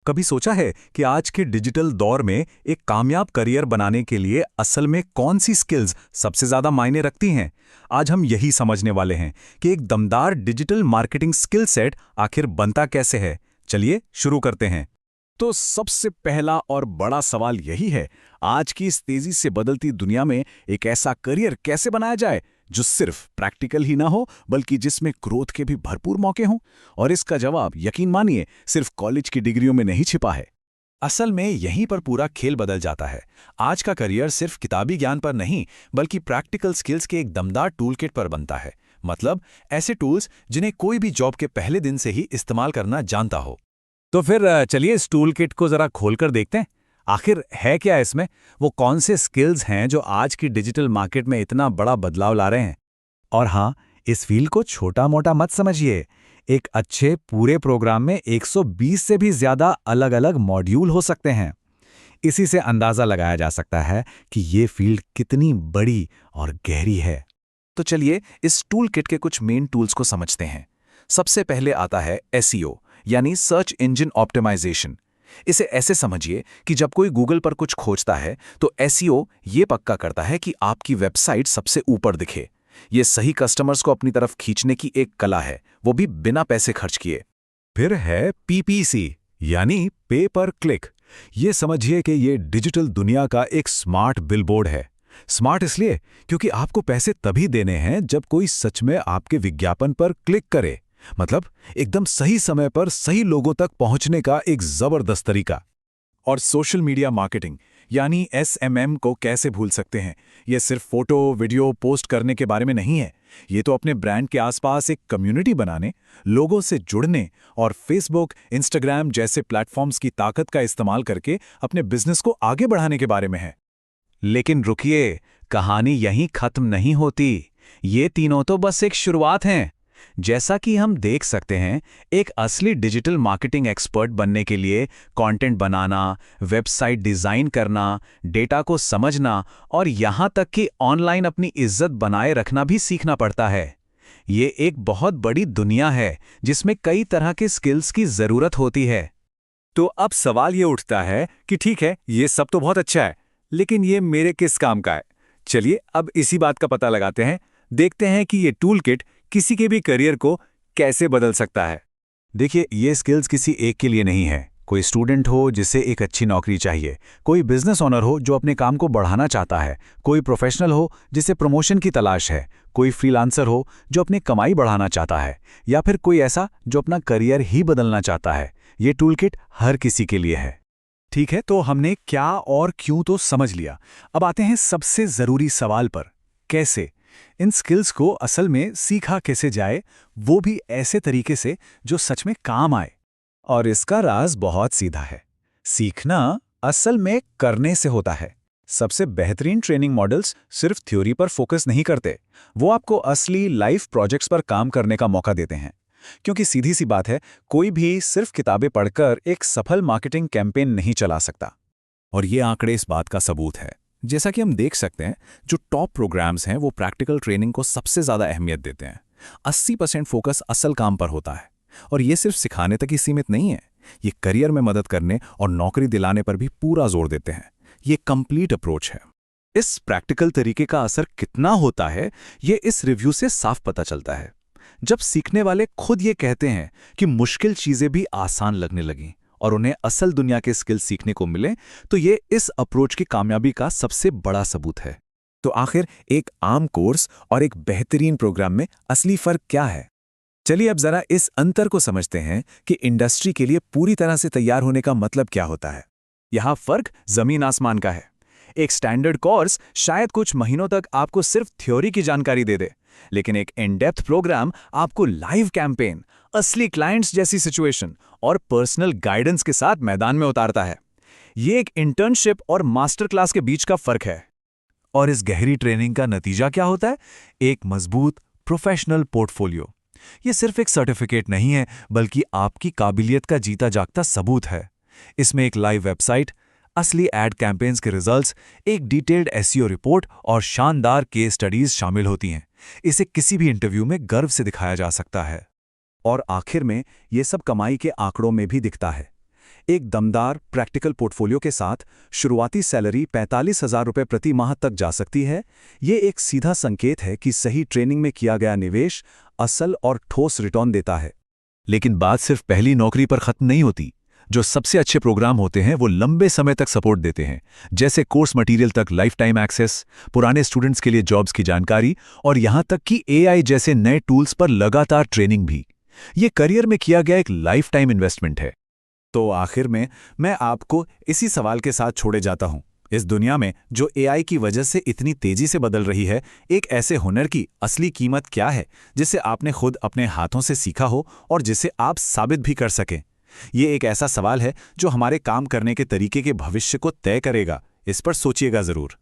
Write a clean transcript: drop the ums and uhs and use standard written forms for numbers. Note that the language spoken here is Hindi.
कभी सोचा है कि आज के डिजिटल दौर में एक कामयाब करियर बनाने के लिए असल में कौन सी स्किल्स सबसे ज्यादा मायने रखती हैं? आज हम यही समझने वाले हैं कि एक दमदार डिजिटल मार्केटिंग स्किल सेट आखिर बनता कैसे है। चलिए शुरू करते हैं। तो सबसे पहला और बड़ा सवाल यही है, आज की इस तेजी से बदलती दुनिया में एक ऐसा करियर कैसे बनाया जाए जो सिर्फ प्रैक्टिकल ही ना हो बल्कि जिसमें ग्रोथ के भी भरपूर मौके हों। और इसका जवाब यकीन मानिए सिर्फ कॉलेज की डिग्रियों में नहीं छिपा है। असल में यहीं पर पूरा खेल बदल जाता है। आज का करियर सिर्फ किताबी ज्ञान पर नहीं बल्कि प्रैक्टिकल स्किल्स के एक दमदार टूलकिट पर बनता है। मतलब ऐसे टूल्स जिन्हें कोई भी जॉब के पहले दिन से ही इस्तेमाल करना जानता हो। तो फिर चलिए इस टूल किट को जरा खोलकर देखते हैं। आखिर है क्या इसमें? वो कौन से स्किल्स हैं जो आज की डिजिटल मार्केट में इतना बड़ा बदलाव ला रहे हैं? और हाँ, इस फील्ड को छोटा मोटा मत समझिए। एक अच्छे पूरे प्रोग्राम में 120 से भी ज्यादा अलग अलग मॉड्यूल हो सकते हैं। इसी से अंदाजा लगाया जा सकता है कि ये फील्ड कितनी बड़ी और गहरी है। तो चलिए इस टूल किट के कुछ मेन टूल्स को समझते हैं। सबसे पहले आता है एसईओ यानी सर्च इंजन ऑप्टिमाइजेशन। इसे ऐसे समझिए कि जब कोई गूगल पर कुछ खोजता है तो एसईओ ये पक्का करता है कि आपकी वेबसाइट सबसे ऊपर दिखे। ये सही कस्टमर्स को अपनी तरफ खींचने की एक कला है, वो भी बिना पैसे खर्च किए। फिर है पीपीसी यानी पे पर क्लिक। ये समझिए कि ये डिजिटल दुनिया का एक स्मार्ट बिलबोर्ड है। स्मार्ट इसलिए क्योंकि आपको पैसे तभी देने हैं जब कोई सच में आपके विज्ञापन पर क्लिक करे। मतलब एकदम सही समय पर सही लोगों तक पहुंचने का एक जबरदस्त तरीका। और सोशल मीडिया मार्केटिंग यानी एसएमएम को कैसे भूल सकते हैं। यह सिर्फ फोटो वीडियो पोस्ट करने के बारे में नहीं है। ये तो अपने ब्रांड के आसपास एक कम्युनिटी बनाने, लोगों से जुड़ने और फेसबुक इंस्टाग्राम जैसे प्लेटफॉर्म्स की ताकत का इस्तेमाल करके अपने बिजनेस को आगे बढ़ाने के बारे में है। लेकिन रुकिए, कहानी यहीं खत्म नहीं होती। ये तीनों तो बस एक शुरुआत हैं। जैसा कि हम देख सकते हैं, एक असली डिजिटल मार्केटिंग एक्सपर्ट बनने के लिए कंटेंट बनाना, वेबसाइट डिजाइन करना, डेटा को समझना और यहां तक कि ऑनलाइन अपनी इज्जत बनाए रखना भी सीखना पड़ता है। ये एक बहुत बड़ी दुनिया है जिसमें कई तरह के स्किल्स की जरूरत होती है। तो अब सवाल ये उठता है कि ठीक है, ये सब तो बहुत अच्छा है, लेकिन ये मेरे किस काम का है? चलिए अब इसी बात का पता लगाते हैं। देखते हैं कि ये टूल किट किसी के भी करियर को कैसे बदल सकता है। देखिए, ये स्किल्स किसी एक के लिए नहीं है। कोई स्टूडेंट हो जिसे एक अच्छी नौकरी चाहिए, कोई बिजनेस ओनर हो जो अपने काम को बढ़ाना चाहता है, कोई प्रोफेशनल हो जिसे प्रमोशन की तलाश है, कोई फ्रीलांसर हो जो अपनी कमाई बढ़ाना चाहता है, या फिर कोई ऐसा जो अपना करियर ही बदलना चाहता है। ये टूल किट हर किसी के लिए है। ठीक है, तो हमने क्या और क्यों तो समझ लिया। अब आते हैं सबसे जरूरी सवाल पर, कैसे? इन स्किल्स को असल में सीखा कैसे जाए, वो भी ऐसे तरीके से जो सच में काम आए। और इसका राज बहुत सीधा है। सीखना असल में करने से होता है। सबसे बेहतरीन ट्रेनिंग मॉडल्स सिर्फ थ्योरी पर फोकस नहीं करते, वो आपको असली लाइफ प्रोजेक्ट्स पर काम करने का मौका देते हैं। क्योंकि सीधी सी बात है, कोई भी सिर्फ किताबें पढ़कर एक सफल मार्केटिंग कैंपेन नहीं चला सकता। और ये आंकड़े इस बात का सबूत है। जैसा कि हम देख सकते हैं, जो टॉप प्रोग्राम्स हैं वो प्रैक्टिकल ट्रेनिंग को सबसे ज़्यादा अहमियत देते हैं। 80% फोकस असल काम पर होता है। और ये सिर्फ सिखाने तक ही सीमित नहीं है, ये करियर में मदद करने और नौकरी दिलाने पर भी पूरा जोर देते हैं। ये कंप्लीट अप्रोच है। इस प्रैक्टिकल तरीके का असर कितना होता है, ये इस रिव्यू से साफ पता चलता है। जब सीखने वाले खुद ये कहते हैं कि मुश्किल चीज़ें भी आसान लगने लगीं और उन्हें असल दुनिया के स्किल सीखने को मिले, तो ये इस अप्रोच की कामयाबी का सबसे बड़ा सबूत है। तो आखिर एक आम कोर्स और एक बेहतरीन प्रोग्राम में असली फर्क क्या है? चलिए अब जरा इस अंतर को समझते हैं कि इंडस्ट्री के लिए पूरी तरह से तैयार होने का मतलब क्या होता है। यहाँ फर्क जमीन आसमान का है। एक स्टैंडर्ड कोर्स शायद कुछ महीनों तक आपको सिर्फ थ्योरी की जानकारी दे दे, लेकिन एक इन डेप्थ प्रोग्राम आपको लाइव कैंपेन, असली क्लाइंट्स जैसी सिचुएशन और पर्सनल गाइडेंस के साथ मैदान में उतारता है। ये एक इंटर्नशिप और मास्टर क्लास के बीच का फर्क है। और इस गहरी ट्रेनिंग का नतीजा क्या होता है? एक मजबूत प्रोफेशनल पोर्टफोलियो। ये सिर्फ एक सर्टिफिकेट नहीं है, बल्कि आपकी काबिलियत का जीता जागता सबूत है। इसमें एक लाइव वेबसाइट, असली एड कैंपेन्स के रिजल्ट्स, एक डिटेल्ड एसईओ रिपोर्ट और शानदार केस स्टडीज शामिल होती हैं। इसे किसी भी इंटरव्यू में गर्व से दिखाया जा सकता है। और आखिर में ये सब कमाई के आंकड़ों में भी दिखता है। एक दमदार प्रैक्टिकल पोर्टफोलियो के साथ शुरुआती सैलरी 45,000 रुपये प्रति माह तक जा सकती है। ये एक सीधा संकेत है कि सही ट्रेनिंग में किया गया निवेश असल और ठोस रिटर्न देता है। लेकिन बात सिर्फ पहली नौकरी पर खत्म नहीं होती। जो सबसे अच्छे प्रोग्राम होते हैं वो लंबे समय तक सपोर्ट देते हैं, जैसे कोर्स मटेरियल तक लाइफ टाइम एक्सेस, पुराने स्टूडेंट्स के लिए जॉब्स की जानकारी और यहाँ तक कि AI जैसे नए टूल्स पर लगातार ट्रेनिंग भी। ये करियर में किया गया एक लाइफ टाइम इन्वेस्टमेंट है। तो आखिर में मैं आपको इसी सवाल के साथ छोड़े जाता हूं। इस दुनिया में जो AI की वजह से इतनी तेजी से बदल रही है, एक ऐसे हुनर की असली कीमत क्या है जिसे आपने खुद अपने हाथों से सीखा हो और जिसे आप साबित भी कर सकें? ये एक ऐसा सवाल है जो हमारे काम करने के तरीके के भविष्य को तय करेगा। इस पर सोचिएगा जरूर।